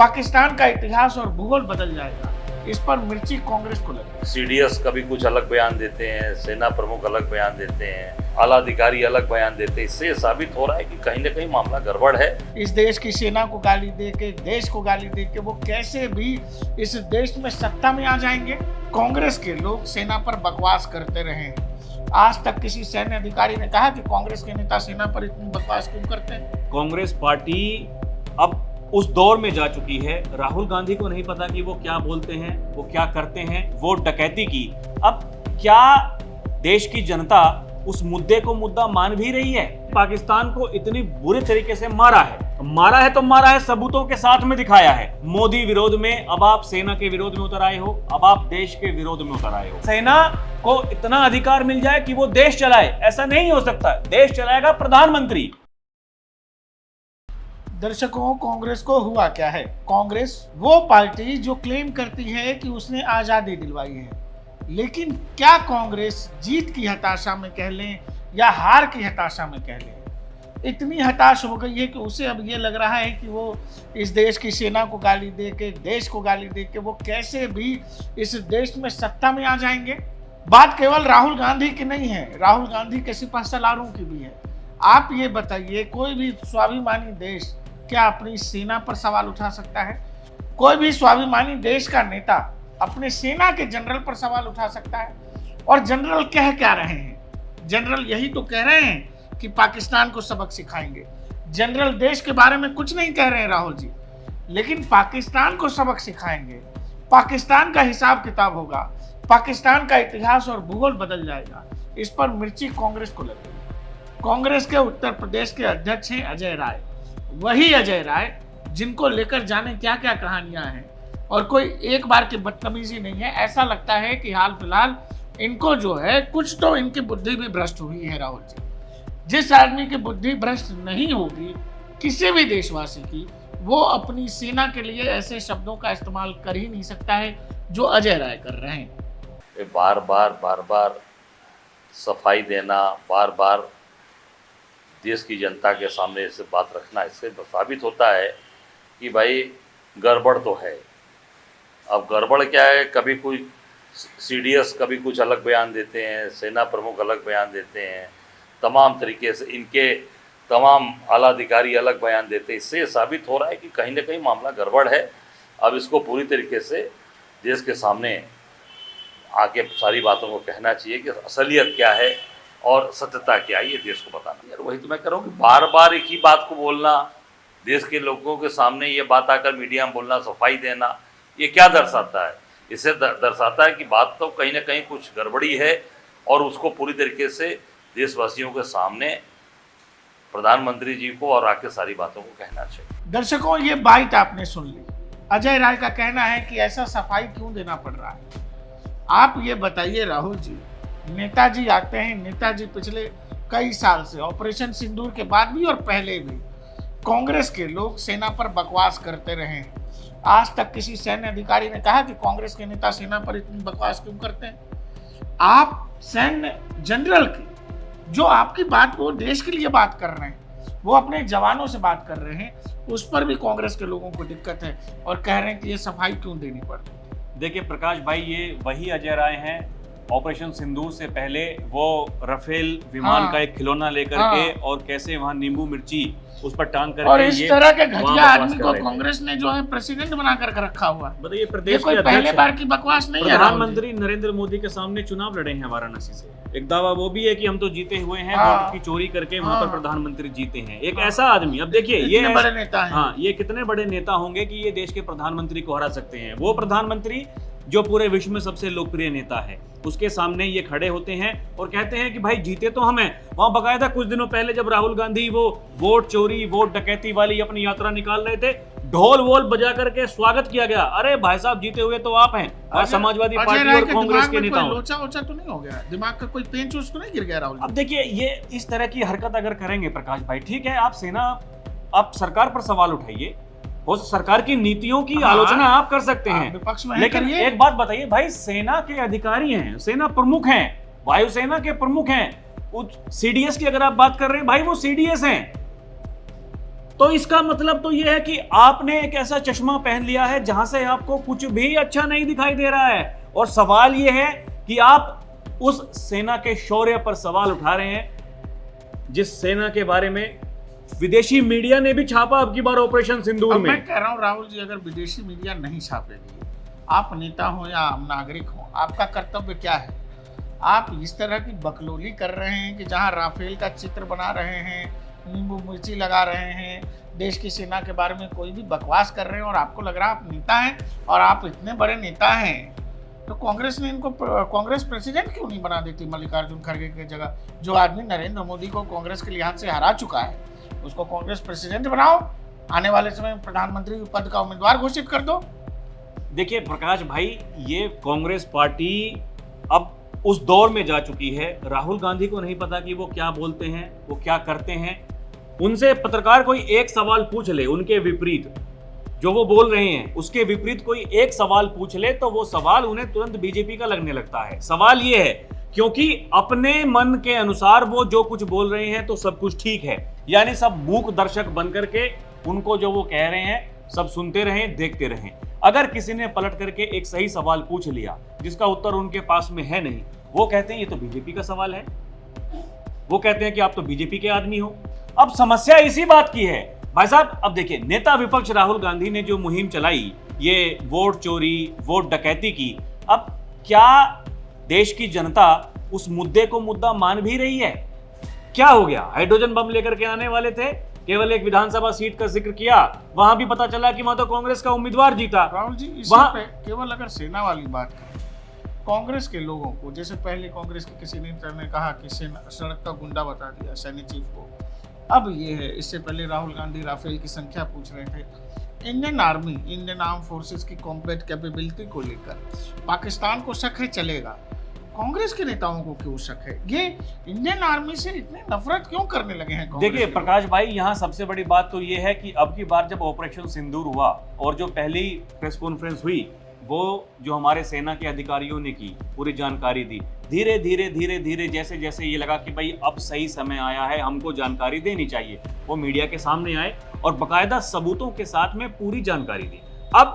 पाकिस्तान का इतिहास और भूगोल बदल जाएगा। इस पर मिर्ची कांग्रेस को लगी। सीडीएस कभी कुछ अलग बयान देते हैं, सेना प्रमुख अलग बयान देते हैं, आला अधिकारी अलग बयान देते हैं। इससे साबित हो रहा है कि कहीं न कहीं मामला गड़बड़ है। इस देश की सेना को गाली दे के, देश को गाली दे के वो कैसे भी इस देश में सत्ता में आ जाएंगे। कांग्रेस के लोग सेना पर बकवास करते रहे हैं। आज तक किसी सैन्य अधिकारी ने कहा कि कांग्रेस के नेता सेना पर इतनी बकवास क्यों करते हैं। कांग्रेस पार्टी अब उस दौर में जा चुकी है, राहुल गांधी को नहीं पता कि वो क्या बोलते हैं, वो क्या करते हैं। वोट डकैती की अब क्या देश की जनता उस मुद्दे को मुद्दा मान भी रही है। पाकिस्तान को इतनी बुरे तरीके से मारा है, सबूतों के साथ में दिखाया है। मोदी विरोध में अब आप सेना के विरोध में उतर आए हो, अब आप देश के विरोध में उतर आए हो। सेना को इतना अधिकार मिल जाए कि वो देश चलाए, ऐसा नहीं हो सकता। देश चलाएगा प्रधानमंत्री। दर्शकों, कांग्रेस को हुआ क्या है। कांग्रेस वो पार्टी जो क्लेम करती है कि उसने आजादी दिलवाई है, लेकिन क्या कांग्रेस जीत की हताशा में कह लें या हार की हताशा में कह लें, इतनी हताश हो गई है कि उसे अब ये लग रहा है कि वो इस देश की सेना को गाली दे के, देश को गाली दे के वो कैसे भी इस देश में सत्ता में आ जाएंगे। बात केवल राहुल गांधी की नहीं है, राहुल गांधी के सिपह सलारों की भी है। आप ये बताइए, कोई भी स्वाभिमानी देश क्या अपनी सेना पर सवाल उठा सकता है? कोई भी स्वाभिमानी देश का नेता अपने सेना के जनरल पर सवाल उठा सकता है? और जनरल कह क्या रहे हैं? जनरल यही तो कह रहे हैं कि पाकिस्तान को सबक सिखाएंगे। जनरल देश के बारे में कुछ नहीं कह रहे हैं राहुल जी, लेकिन पाकिस्तान को सबक सिखाएंगे। पाकिस्तान का हिसाब किताब होगा, पाकिस्तान का इतिहास और भूगोल बदल जाएगा। इस पर मिर्ची कांग्रेस को लगी। कांग्रेस के उत्तर प्रदेश के अध्यक्ष हैं अजय राय, वही अजय राय जिनको लेकर जाने क्या क्या कहानियां हैं। और कोई एक बार की बदतमीजी नहीं है, ऐसा लगता है कि हाल फिलहाल इनको जो है कुछ तो इनकी बुद्धि भी भ्रष्ट हुई है। राहुल जी, जिस आदमी की बुद्धि भ्रष्ट नहीं होगी किसी भी देशवासी की, वो अपनी सेना के लिए ऐसे शब्दों का इस्तेमाल कर ही नहीं सकता है जो अजय राय कर रहे हैं। बार बार सफाई देना, बार बार देश की जनता के सामने ऐसे बात रखना, इससे साबित होता है कि भाई गड़बड़ तो है। अब गड़बड़ क्या है, कभी कोई सीडीएस कभी कुछ अलग बयान देते हैं, सेना प्रमुख अलग बयान देते हैं, तमाम तरीके से इनके तमाम आला अधिकारी अलग बयान देते हैं। इससे साबित हो रहा है कि कहीं ना कहीं मामला गड़बड़ है। अब इसको पूरी तरीके से देश के सामने आके सारी बातों को कहना चाहिए कि असलियत क्या है और सत्यता क्या है, ये देश को बताना। यार वही तो मैं कह रहा हूँ कि बार बार एक ही बात को बोलना, देश के लोगों के सामने ये बात आकर मीडिया में बोलना, सफाई देना, ये क्या दर्शाता है? इससे दर्शाता है कि बात तो कहीं ना कहीं कुछ गड़बड़ी है और उसको पूरी तरीके से देशवासियों के सामने प्रधानमंत्री जी को और आके सारी बातों को कहना चाहिए। दर्शकों, ये बात आपने सुन ली। अजय राय का कहना है कि ऐसा सफाई क्यों देना पड़ रहा है। आप ये बताइए राहुल जी, नेताजी आते हैं, नेताजी पिछले कई साल से ऑपरेशन सिंदूर के बाद भी और पहले भी कांग्रेस के लोग सेना पर बकवास करते रहे हैं। आज तक किसी सैन्य अधिकारी ने कहा कि कांग्रेस के नेता सेना पर इतनी बकवास क्यों करते हैं। आप सैन्य जनरल की जो आपकी बात वो देश के लिए बात कर रहे हैं, वो अपने जवानों से बात कर रहे हैं, उस पर भी कांग्रेस के लोगों को दिक्कत है और कह रहे हैं कि ये सफाई क्यों देनी पड़ती है। देखिए प्रकाश भाई, ये वही अजय राय हैं। ऑपरेशन सिंदूर से पहले वो राफेल विमान का एक खिलौना लेकर के और कैसे वहां नींबू मिर्ची उस पर टांग करके, और इस तरह के घटिया आदमी को कांग्रेस ने जो है प्रेसिडेंट बना कर रखा हुआ है। बताइए, प्रदेश कोई पहले बार की बकवास नहीं है। प्रधानमंत्री नरेंद्र मोदी के सामने चुनाव लड़े हैं वाराणसी से। एक दावा वो भी है कि हम तो जीते हुए हैं, वोट की चोरी करके वहां पर प्रधानमंत्री जीते हैं। एक ऐसा आदमी, अब देखिए ये बड़े नेता है। हाँ, ये कितने बड़े नेता होंगे कि ये देश के प्रधानमंत्री को हरा सकते हैं। वो प्रधानमंत्री जो पूरे विश्व में सबसे लोकप्रिय नेता है, उसके सामने ये खड़े होते हैं और कहते हैं कि भाई जीते तो हम हैं। वहां बकायदा कुछ दिनों पहले जब राहुल गांधी वो वोट चोरी, वोट डकैती वाली अपनी यात्रा निकाल रहे थे, ढोल वोल बजा करके स्वागत किया गया। अरे भाई साहब, जीते हुए तो आप हैं। और समाजवादी पार्टी और कांग्रेस के नेताओं, लोचा ओचा तो नहीं हो गया, दिमाग का कोई पेंच तो नहीं गिर गया राहुल? अब देखिए, ये इस तरह की हरकत अगर करेंगे प्रकाश भाई, ठीक है, आप सरकार पर सवाल उठाइए, वो सरकार की नीतियों की आलोचना आप कर सकते हैं, विपक्ष में, लेकिन एक बात बताइए भाई, सेना के अधिकारी हैं, सेना प्रमुख हैं, वायुसेना के प्रमुख हैं, सीडीएस की अगर आप बात कर रहे हैं भाई, वो सीडीएस हैं, तो इसका मतलब तो यह है कि आपने एक ऐसा चश्मा पहन लिया है जहां से आपको कुछ भी अच्छा नहीं दिखाई दे रहा है। और सवाल यह है कि आप उस सेना के शौर्य पर सवाल उठा रहे हैं जिस सेना के बारे में विदेशी मीडिया ने भी छापा अब की बार ऑपरेशन सिंदूर में। मैं कह रहा हूं राहुल जी, अगर विदेशी मीडिया नहीं छापेगी, आप नेता हो या आम नागरिक हो, आपका कर्तव्य क्या है? आप इस तरह की बकलोली कर रहे हैं कि जहां राफेल का चित्र बना रहे हैं, नींबू मिर्ची लगा रहे हैं, देश की सेना के बारे में कोई भी बकवास कर रहे हैं, और आपको लग रहा है आप नेता हैं, और आप इतने बड़े नेता हैं तो कांग्रेस ने इनको कांग्रेस प्रेसिडेंट क्यों नहीं बना देती मल्लिकार्जुन खड़गे की जगह? जो आदमी नरेंद्र मोदी को कांग्रेस के लिहाज से हरा चुका है, उसको कांग्रेस प्रेसिडेंट बनाओ, आने वाले समय में प्रधानमंत्री पद का उम्मीदवार घोषित कर दो। देखिए प्रकाश भाई, ये कांग्रेस पार्टी अब उस दौर में जा चुकी है, राहुल गांधी को नहीं पता कि वो क्या बोलते हैं, वो क्या करते हैं। उनसे पत्रकार कोई एक सवाल पूछ ले उनके विपरीत, जो वो बोल रहे हैं उसके विपरीत कोई एक सवाल पूछ ले तो वो सवाल उन्हें तुरंत बीजेपी का लगने लगता है। सवाल ये है क्योंकि अपने मन के अनुसार वो जो कुछ बोल रहे हैं तो सब कुछ ठीक है, यानी सब मूक दर्शक बन करके उनको जो वो कह रहे हैं सब सुनते रहें, देखते रहें। अगर किसी ने पलट करके एक सही सवाल पूछ लिया जिसका उत्तर उनके पास में है नहीं, वो कहते हैं ये तो बीजेपी का सवाल है, वो कहते हैं कि आप तो बीजेपी के आदमी हो। अब समस्या इसी बात की है भाई साहब। अब देखिए, नेता विपक्ष राहुल गांधी ने जो मुहिम चलाई, ये वोट चोरी, वोट डकैती की, अब क्या देश की जनता उस मुद्दे को मुद्दा मान भी रही है? क्या हो गया? हाइड्रोजन बम लेकर के आने वाले थे, केवल एक विधानसभा सीट का जिक्र किया, वहां भी पता चला कि वहां तो कांग्रेस का उम्मीदवार जीता। राहुल जी, इसी पे केवल अगर सेना वाली बात करें, कांग्रेस के लोगों को, जैसे पहले कांग्रेस के किसी नेता ने कहा कि सड़क का गुंडा बता दिया सैनिक चीफ को, अब ये है। इससे पहले राहुल गांधी राफेल की संख्या पूछ रहे थे। Indian army, Indian arm forces की कॉम्बैट कैपेबिलिटी को लेकर पाकिस्तान को शक है, चलेगा, कांग्रेस के नेताओं को क्यों शक है? ये इंडियन आर्मी से इतने नफरत क्यों करने लगे हैं? देखिए प्रकाश भाई, यहाँ सबसे बड़ी बात तो ये है कि अब की बार जब ऑपरेशन सिंदूर हुआ और जो पहली प्रेस कॉन्फ्रेंस हुई, वो जो हमारे सेना के अधिकारियों ने की, पूरी जानकारी दी, धीरे धीरे जैसे जैसे ये लगा कि भाई अब सही समय आया है, हमको जानकारी देनी चाहिए, वो मीडिया के सामने आए और बकायदा सबूतों के साथ में पूरी जानकारी दी। अब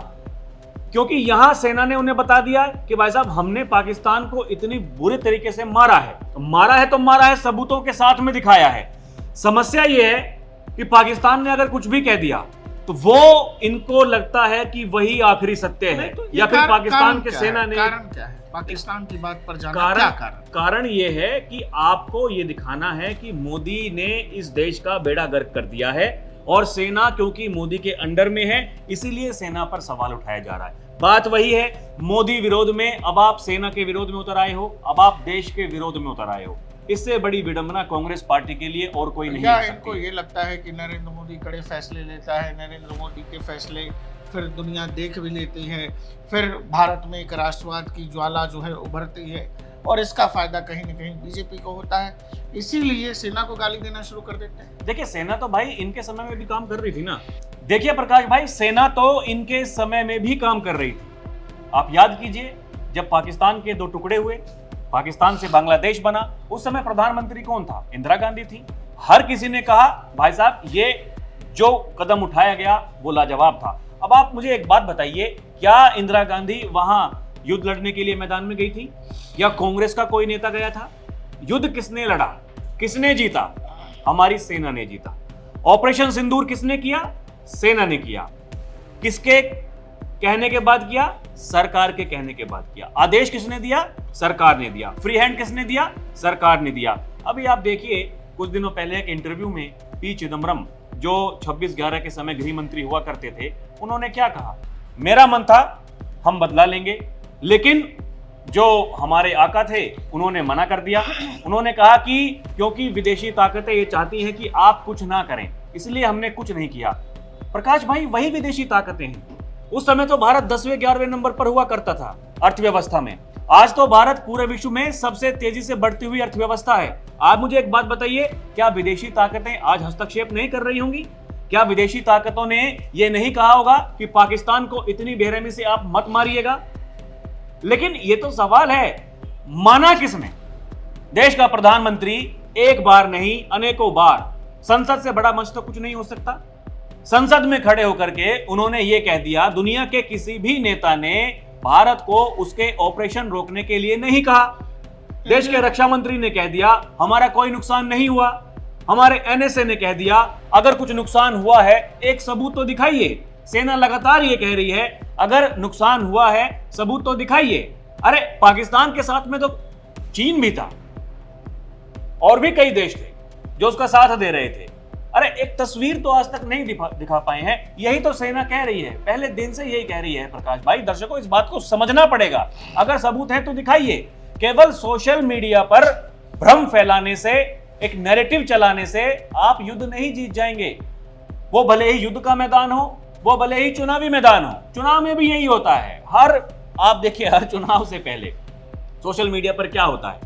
क्योंकि यहां सेना ने उन्हें बता दिया कि भाई साहब हमने पाकिस्तान को इतनी बुरे तरीके से मारा है, तो मारा है, सबूतों के साथ में दिखाया है। समस्या यह है कि पाकिस्तान ने अगर कुछ भी कह दिया तो वो इनको लगता है कि वही आखिरी सत्य है, तो या फिर पाकिस्तान के सेना ने। कारण क्या है पाकिस्तान की बात पर जाना? क्या कारण ये है कि आपको ये दिखाना है कि मोदी ने इस देश का बेड़ा गर्क कर दिया है, और सेना क्योंकि मोदी के अंडर में है इसीलिए सेना पर सवाल उठाया जा रहा है। बात वही है, मोदी विरोध में अब आप सेना के विरोध में उतर आए हो, अब आप देश के विरोध में उतर आए हो। इससे बड़ी विडंबना कांग्रेस पार्टी के लिए और कोई नहीं है। इनको ये लगता है कि नरेंद्र मोदी कड़े फैसले लेता है, नरेंद्र मोदी के फैसले फिर दुनिया देख भी लेती है, फिर भारत में एक राष्ट्रवाद की ज्वाला जो है उभरती है, और इसका फायदा कहीं ना कहीं बीजेपी को होता है, इसीलिए सेना को गाली देना शुरू कर देते हैं। देखिए, सेना तो भाई इनके समय में भी काम कर रही थी ना। देखिए प्रकाश भाई, सेना तो इनके समय में भी काम कर रही थी। आप याद कीजिए, जब पाकिस्तान के 2 टुकड़े हुए, पाकिस्तान से बांग्लादेश बना, उस समय प्रधानमंत्री कौन था? इंदिरा गांधी थी। हर किसी ने कहा भाई साहब ये जो कदम उठाया गया वो लाजवाब था। अब आप मुझे एक बात बताइए, क्या इंदिरा गांधी वहां युद्ध लड़ने के लिए मैदान में गई थी, या कांग्रेस का कोई नेता गया था? युद्ध किसने लड़ा, किसने जीता? हमारी सेना ने जीता। ऑपरेशन सिंदूर किसने किया? सेना ने किया। किसके कहने के बाद किया? सरकार के कहने के बाद किया। आदेश किसने दिया? सरकार ने दिया। फ्री हैंड किसने दिया? सरकार ने दिया। अभी आप देखिए, कुछ दिनों पहले एक इंटरव्यू में पी चिदम्बरम, जो 26/11 के समय गृह मंत्री हुआ करते थे, उन्होंने क्या कहा? मेरा मन था हम बदला लेंगे, लेकिन जो हमारे आका थे उन्होंने मना कर दिया। उन्होंने कहा कि क्योंकि विदेशी ताकतें ये चाहती हैं कि आप कुछ ना करें, इसलिए हमने कुछ नहीं किया। प्रकाश भाई, वही विदेशी ताकतें हैं। उस समय तो भारत 10वें 11वें नंबर पर हुआ करता था अर्थव्यवस्था में। आज तो भारत पूरे विश्व में सबसे तेजी से बढ़ती हुई अर्थव्यवस्था है। आप मुझे एक बात बताइए, क्या विदेशी ताकतें आज हस्तक्षेप नहीं कर रही होंगी? क्या विदेशी ताकतों ने यह नहीं कहा होगा कि पाकिस्तान को इतनी बेरहमी से आप मत मारिएगा? लेकिन ये तो सवाल है, माना किसने? देश का प्रधानमंत्री एक बार नहीं अनेकों बार। संसद से बड़ा मंच तो कुछ नहीं हो सकता। संसद में खड़े होकर के उन्होंने ये कह दिया, दुनिया के किसी भी नेता ने भारत को उसके ऑपरेशन रोकने के लिए नहीं कहा। देश के रक्षा मंत्री ने कह दिया हमारा कोई नुकसान नहीं हुआ। हमारे एनएसए ने कह दिया अगर कुछ नुकसान हुआ है एक सबूत तो दिखाइए। सेना लगातार ये कह रही है अगर नुकसान हुआ है सबूत तो दिखाइए। अरे पाकिस्तान के साथ में तो चीन भी था और भी कई देश थे जो उसका साथ दे रहे थे। अरे एक तस्वीर तो आज तक नहीं दिखा पाए हैं। यही तो सेना कह रही है, पहले दिन से यही कह रही है। प्रकाश भाई, दर्शकों इस बात को समझना पड़ेगा, अगर सबूत है तो दिखाइए। केवल सोशल मीडिया पर भ्रम फैलाने से, एक नैरेटिव चलाने से आप युद्ध नहीं जीत जाएंगे। वो भले ही युद्ध का मैदान हो, वो भले ही चुनावी मैदान हो। चुनाव में भी यही होता है। आप देखिए हर चुनाव से पहले सोशल मीडिया पर क्या होता है,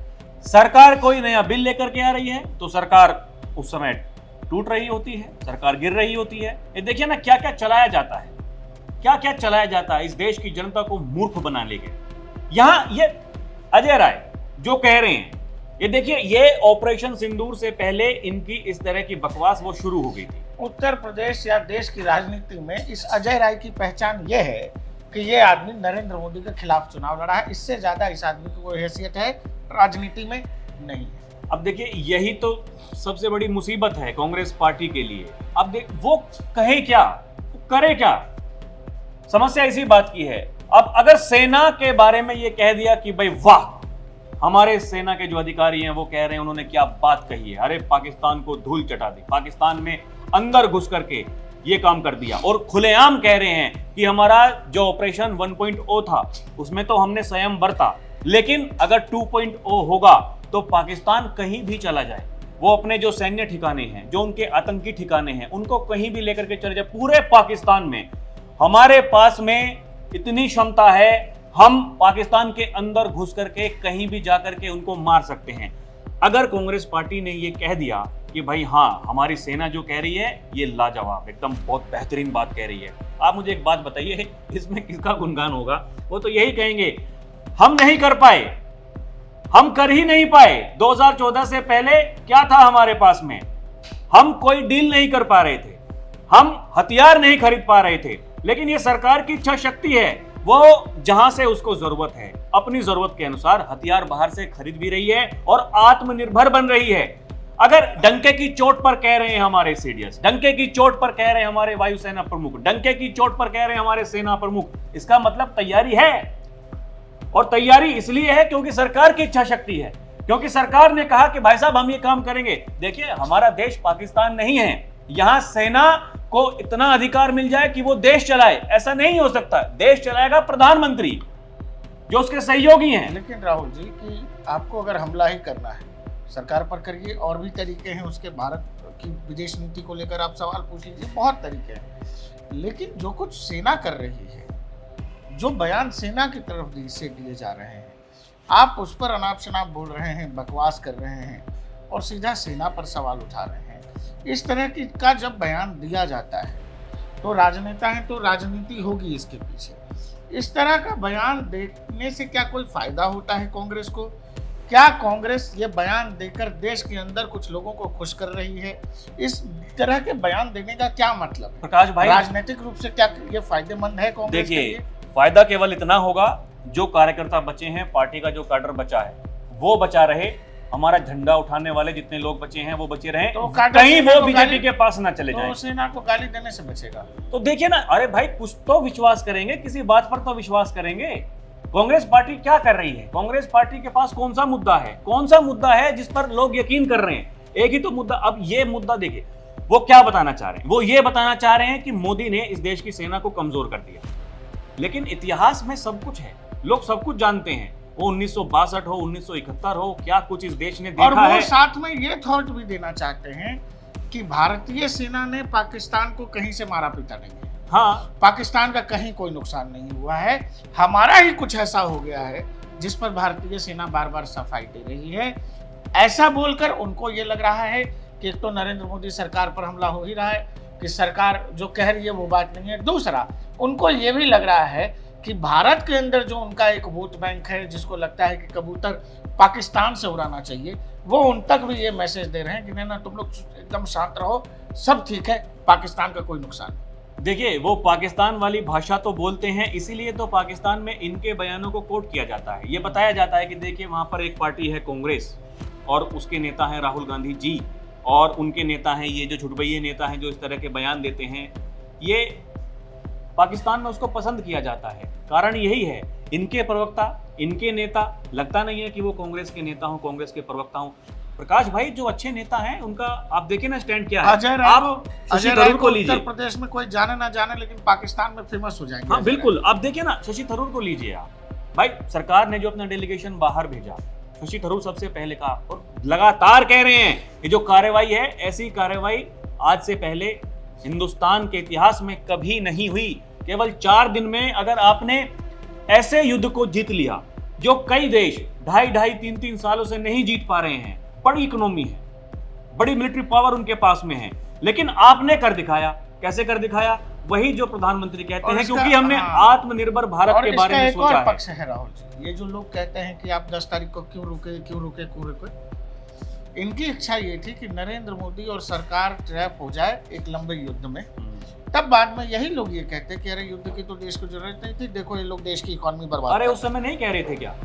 सरकार कोई नया बिल लेकर के आ रही है तो सरकार उस समय टूट रही होती है, सरकार गिर रही होती है। ये देखिए ना क्या क्या चलाया जाता है, क्या क्या चलाया जाता है इस देश की जनता को मूर्ख बनाने के। यहां ये अजय राय जो कह रहे हैं, ये देखिए ये ऑपरेशन सिंदूर से पहले इनकी इस तरह की बकवास वो शुरू हो गई थी। उत्तर प्रदेश या देश की राजनीति में इस अजय राय की पहचान ये है कि ये आदमी नरेंद्र मोदी के खिलाफ चुनाव लड़ा है। इससे ज्यादा इस आदमी की कोई हैसियत है राजनीति में नहीं है। अब देखिए यही तो सबसे बड़ी मुसीबत है कांग्रेस पार्टी के लिए। अब देख वो कहे क्या, करे क्या, समस्या इसी बात की है। अब अगर सेना के बारे में ये कह दिया कि भाई वाह, हमारे सेना के जो अधिकारी हैं वो कह रहे हैं उन्होंने क्या बात कही है, अरे पाकिस्तान को धूल चटा दी, पाकिस्तान में अंदर घुस करके ये काम कर दिया, और खुलेआम कह रहे हैं कि हमारा जो ऑपरेशन 1.0 था उसमें तो हमने संयम बरता, लेकिन अगर 2.0 होगा तो पाकिस्तान कहीं भी चला जाए, वो अपने जो सैन्य ठिकाने हैं, जो उनके आतंकी ठिकाने हैं, उनको कहीं भी लेकर के चले जाए। पूरे पाकिस्तान में हमारे पास में इतनी क्षमता है, हम पाकिस्तान के अंदर घुस करके कहीं भी जाकर के उनको मार सकते हैं। अगर कांग्रेस पार्टी ने ये कह दिया कि भाई हाँ हमारी सेना जो कह रही है ये लाजवाब, एकदम बहुत बेहतरीन बात कह रही है, आप मुझे एक बात बताइए इसमें किसका गुणगान होगा? वो तो यही कहेंगे हम नहीं कर पाए, हम कर ही नहीं पाए। 2014 से पहले क्या था हमारे पास में? हम कोई डील नहीं कर पा रहे थे, हम हथियार नहीं खरीद पा रहे थे, लेकिन ये सरकार की इच्छा शक्ति है, वो जहां से उसको जरूरत है अपनी जरूरत के अनुसार हथियार बाहर से खरीद भी रही है और आत्मनिर्भर बन रही है। अगर डंके की चोट पर कह रहे हैं हमारे सीडीएस, डंके की चोट पर कह रहे हैं हमारे वायुसेना प्रमुख, डंके की चोट पर कह रहे हैं हमारे सेना प्रमुख, इसका मतलब तैयारी है। और तैयारी इसलिए है क्योंकि सरकार की इच्छा शक्ति है, क्योंकि सरकार ने कहा कि भाई साहब हम ये काम करेंगे। देखिए हमारा देश पाकिस्तान नहीं है, यहां सेना को इतना अधिकार मिल जाए कि वो देश चलाए, ऐसा नहीं हो सकता। देश चलाएगा प्रधानमंत्री जो उसके सहयोगी हैं। लेकिन राहुल जी कि आपको अगर हमला ही करना है सरकार पर करिए, और भी तरीके हैं उसके। भारत की विदेश नीति को लेकर आप सवाल पूछ लीजिए, बहुत तरीके हैं। लेकिन जो कुछ सेना कर रही है, जो बयान सेना की तरफ से दिए जा रहे हैं, आप उस पर अनाप शनाप बोल रहे हैं, बकवास कर रहे हैं और सीधा सेना पर सवाल उठा रहे हैं। इस तरह की का जब बयान दिया जाता है तो राजनेता है तो राजनीति होगी इसके पीछे। इस तरह का बयान देने से क्या कोई फायदा होता है कांग्रेस को? क्या कांग्रेस ये बयान देकर देश के अंदर कुछ लोगों को खुश कर रही है? इस तरह के बयान देने का क्या मतलब है? प्रकाश भाई, राजनीतिक रूप से क्या ये फायदेमंद है कांग्रेस के लिए? देखिए फायदा केवल इतना होगा, जो कार्यकर्ता बचे हैं, पार्टी का जो कैडर बचा है वो बचा रहे, हमारा झंडा उठाने वाले जितने लोग बचे हैं वो बचे रहें, तो कहीं वो बीजेपी के पास ना चले जाएं। तो सेना को गाली देने से बचेगा। तो देखिए ना, अरे भाई कुछ तो विश्वास करेंगे, किसी बात पर तो विश्वास करेंगे। कांग्रेस पार्टी क्या कर रही है? कांग्रेस पार्टी के पास कौन सा मुद्दा है? कौन सा मुद्दा है जिस पर लोग यकीन कर रहे हैं? एक ही तो मुद्दा। अब ये मुद्दा देखिए वो क्या बताना चाह रहे हैं। वो ये बताना चाह रहे हैं कि मोदी ने इस देश की सेना को कमजोर कर दिया, लेकिन इतिहास में सब कुछ है, लोग सब कुछ जानते हैं। वो 1962 हो, 1971 हो, क्या कुछ इस देश ने देखा और वो है। साथ में ये थॉट भी देना चाहते हैं कि भारतीय सेना ने पाकिस्तान को कहीं से मारा पीटा नहीं है। हाँ, पाकिस्तान का कहीं कोई नुकसान नहीं हुआ है, हमारा ही कुछ ऐसा हो गया है जिस पर भारतीय सेना बार बार सफाई दे रही है। ऐसा बोलकर उनको ये लग रहा है कि एक तो नरेंद्र मोदी सरकार पर हमला हो ही रहा है कि सरकार जो कह रही है वो बात नहीं है। दूसरा, उनको ये भी लग रहा है कि भारत के अंदर जो उनका एक वोट बैंक है, जिसको लगता है कि कबूतर पाकिस्तान से उड़ाना चाहिए, वो उन तक भी ये मैसेज दे रहे हैं कि नहीं ना, तुम लोग एकदम शांत रहो, सब ठीक है, पाकिस्तान का कोई नुकसान नहीं। देखिए, वो पाकिस्तान वाली भाषा तो बोलते हैं, इसीलिए तो पाकिस्तान में इनके बयानों को कोट किया जाता है। ये बताया जाता है कि देखिए वहाँ पर एक पार्टी है कांग्रेस और उसके नेता हैं राहुल गांधी जी, और उनके नेता हैं ये जो छुटभइये नेता हैं जो इस तरह के बयान देते हैं, ये पाकिस्तान में उसको पसंद किया जाता है। कारण यही है, इनके प्रवक्ता, इनके नेता, लगता नहीं है कि वो कांग्रेस के नेता हों, कांग्रेस के प्रवक्ता हों। प्रकाश भाई, जो अच्छे नेता हैं उनका आप देखिए ना स्टैंड क्या है। अजय राय शशि थरूर को उत्तर लीजिए, प्रदेश में कोई जाने ना जाने, लेकिन पाकिस्तान में फेमस हो जाएंगे। हाँ बिल्कुल, आप देखिए ना, शशि थरूर को लीजिए आप। भाई, सरकार ने जो अपना डेलीगेशन बाहर भेजा, शशि थरूर सबसे पहले कहा और लगातार कह रहे हैं कि जो कार्रवाई है, ऐसी कार्रवाई आज से पहले हिंदुस्तान के इतिहास में कभी नहीं हुई। केवल 4 दिन में अगर आपने ऐसे युद्ध को जीत लिया जो कई देश 2.5-3 सालों से नहीं जीत पा रहे हैं, बड़ी इकोनॉमी है, बड़ी मिलिट्री पावर उनके पास में है, लेकिन आपने कर दिखाया। कैसे कर दिखाया? वही जो प्रधानमंत्री कहते हैं, क्योंकि हमने आत्मनिर्भर भारत के बारे में सोचा है। पक्ष है राहुल जी, ये जो लोग कहते हैं कि आप 10 तारीख को क्यों रुके, इनकी इच्छा ये थी कि नरेंद्र मोदी और सरकार ट्रैप हो जाए एक लंबे युद्ध में। तब बाद में यही लोग ये कहते हैं कि अरे युद्ध की तो देश को जरूरत नहीं थी, देखो ये लोग देश की इकोनॉमी बर्बाद। अरे उस समय नहीं कह रहे थे क्या?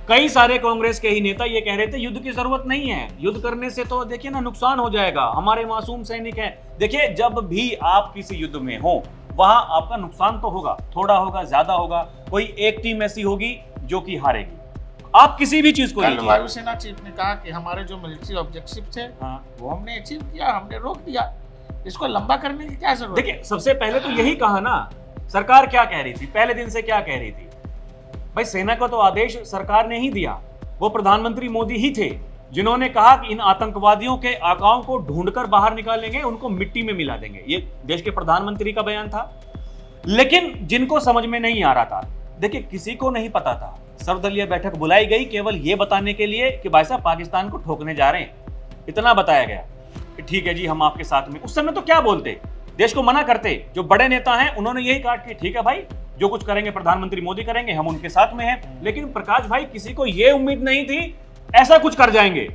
कई सारे कांग्रेस के ही नेता ये कह रहे थे युद्ध की जरूरत नहीं है, युद्ध करने से तो देखिए ना नुकसान हो जाएगा, हमारे मासूम सैनिक हैं। देखिए, जब भी आप किसी युद्ध में हो, वहां आपका नुकसान तो होगा, थोड़ा होगा, ज्यादा होगा। कोई एक टीम ऐसी होगी जो कि हारेगी। आप किसी भी चीज को लीजिए, वायुसेना चीफ ने कहा कि हमारे जो मिलिट्री ऑब्जेक्टिव थे, वो हमने अचीव किया, हमने रोक दिया, इसको लंबा करने की क्या जरूरत? देखिए, सबसे पहले तो यही कहा ना, सरकार क्या कह रही थी पहले दिन से, क्या कह रही थी भाई? सेना को तो आदेश सरकार ने ही दिया, वो प्रधानमंत्री मोदी ही थे जिन्होंने कहा कि इन आतंकवादियों के आकाओं को ढूंढकर बाहर निकालेंगे, उनको मिट्टी में मिला देंगे। ये देश के प्रधानमंत्री का बयान था। लेकिन जिनको समझ में नहीं आ रहा था, देखिए किसी को नहीं पता था, सर्वदलीय बैठक बुलाई गई केवल ये बताने के लिए कि भाई साहब पाकिस्तान को ठोकने जा रहे हैं। इतना बताया गया कि ठीक है जी, हम आपके साथ में। उस समय तो क्या बोलते, देश को मना करते। जो बड़े नेता हैं उन्होंने यही कहा कि ठीक है भाई, जो कुछ करेंगे प्रधानमंत्री मोदी करेंगे, हम उनके साथ में हैं। लेकिन प्रकाश भाई, किसी को यह उम्मीद नहीं थी ऐसा कुछ कर जाएंगे।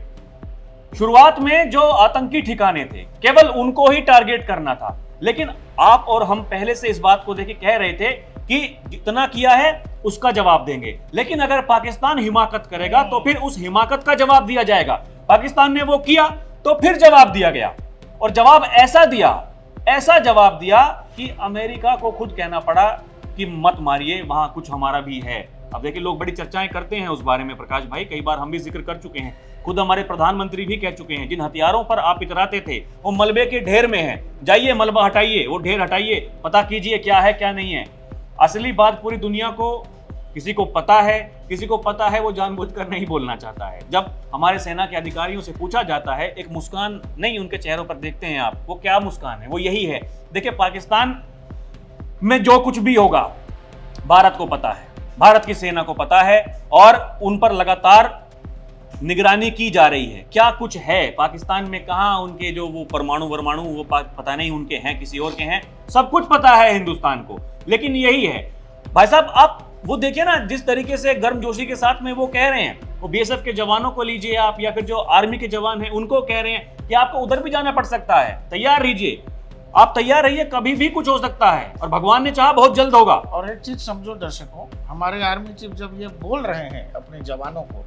शुरुआत में जो आतंकी ठिकाने थे, केवल उनको ही टारगेट करना था। लेकिन आप और हम पहले से इस बात को देखे कह रहे थे कि जितना किया है उसका जवाब देंगे, लेकिन अगर पाकिस्तान हिमाकत करेगा तो फिर उस हिमाकत का जवाब दिया जाएगा। पाकिस्तान ने वो किया तो फिर जवाब दिया गया, और जवाब ऐसा जवाब दिया कि अमेरिका को खुद कहना पड़ा कि मत मारिए, वहां कुछ हमारा भी है। अब देखिए, लोग बड़ी चर्चाएं करते हैं उस बारे में प्रकाश भाई, कई बार हम भी जिक्र कर चुके हैं, खुद हमारे प्रधानमंत्री भी कह चुके हैं, जिन हथियारों पर आप इतराते थे वो मलबे के ढेर में है, जाइए मलबा हटाइए, वो ढेर हटाइए, पता कीजिए क्या है क्या नहीं है। असली बात पूरी दुनिया को, किसी को पता है, किसी को पता है, वो जानबूझकर नहीं बोलना चाहता है। जब हमारे सेना के अधिकारियों से पूछा जाता है, एक मुस्कान नहीं उनके चेहरों पर देखते हैं आप, वो क्या मुस्कान है? वो यही है, देखिए पाकिस्तान में जो कुछ भी होगा भारत को पता है, भारत की सेना को पता है, और उन पर लगातार निगरानी की जा रही है। क्या कुछ है पाकिस्तान में, कहां उनके जो वो परमाणु वो पता नहीं उनके हैं, किसी और के हैं, सब कुछ पता है हिंदुस्तान को। लेकिन यही है भाई साहब, आप वो देखिए ना जिस तरीके से गर्मजोशी के साथ में वो कह रहे हैं, वो बीएसएफ के जवानों को लीजिए आप, या फिर जो आर्मी के जवान हैं उनको कह रहे हैं कि आपको उधर भी जाना पड़ सकता है, तैयार रहिए, आप तैयार रहिए, कभी भी कुछ हो सकता है, और भगवान ने चाहा बहुत जल्द होगा। और एक चीज समझो दर्शकों, हमारे आर्मी चीफ जब ये बोल रहे हैं अपने जवानों को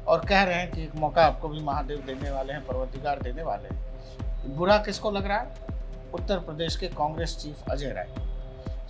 और कह रहे हैं कि एक मौका आपको भी महादेव देने वाले हैं, पर्वतिकार देने वाले हैं, बुरा किसको लग रहा है? उत्तर प्रदेश के कांग्रेस चीफ अजय राय।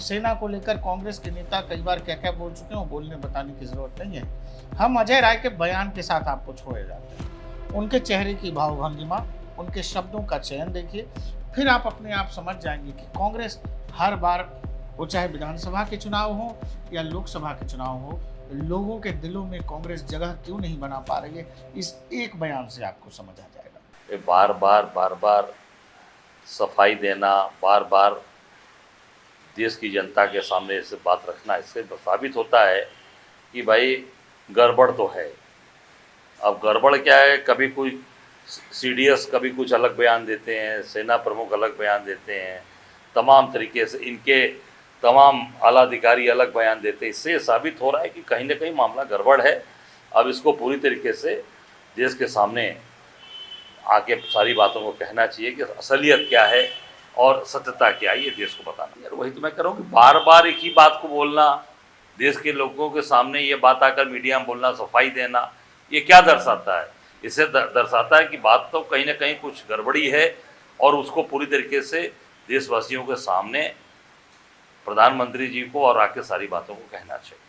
सेना को लेकर कांग्रेस के नेता कई बार क्या क्या बोल चुके हैं, वो बोलने बताने की जरूरत नहीं है। हम अजय राय के बयान के साथ आपको छोड़े जाते हैं, उनके चेहरे की भावभंगिमा, उनके शब्दों का चयन देखिए, फिर आप अपने आप समझ जाएंगे कि कांग्रेस हर बार, वो चाहे विधानसभा के चुनाव हो या लोकसभा के चुनाव हो, लोगों के दिलों में कांग्रेस जगह क्यों नहीं बना पा रही है, इस एक बयान से आपको समझ आ जाएगा। बार बार सफाई देना, बार बार देश की जनता के सामने ऐसे बात रखना, इससे साबित होता है कि भाई गड़बड़ तो है। अब गड़बड़ क्या है, कभी कोई सीडीएस कभी कुछ अलग बयान देते हैं, सेना प्रमुख अलग बयान देते हैं, तमाम तरीके से इनके तमाम आला अधिकारी अलग बयान देते, इससे ये साबित हो रहा है कि कहीं ना कहीं मामला गड़बड़ है। अब इसको पूरी तरीके से देश के सामने आके सारी बातों को कहना चाहिए कि असलियत क्या है और सत्यता क्या है, ये देश को बताना। यार वही तो मैं कह रहा हूँ कि बार बार एक ही बात को बोलना, देश के लोगों के सामने ये बात आकर मीडिया में बोलना, सफाई देना, ये क्या दर्शाता है? इसे दर्शाता है कि बात तो कहीं ना कहीं कुछ गड़बड़ी है और उसको पूरी तरीके से देशवासियों के सामने प्रधानमंत्री जी को और आके सारी बातों को कहना चाहिए।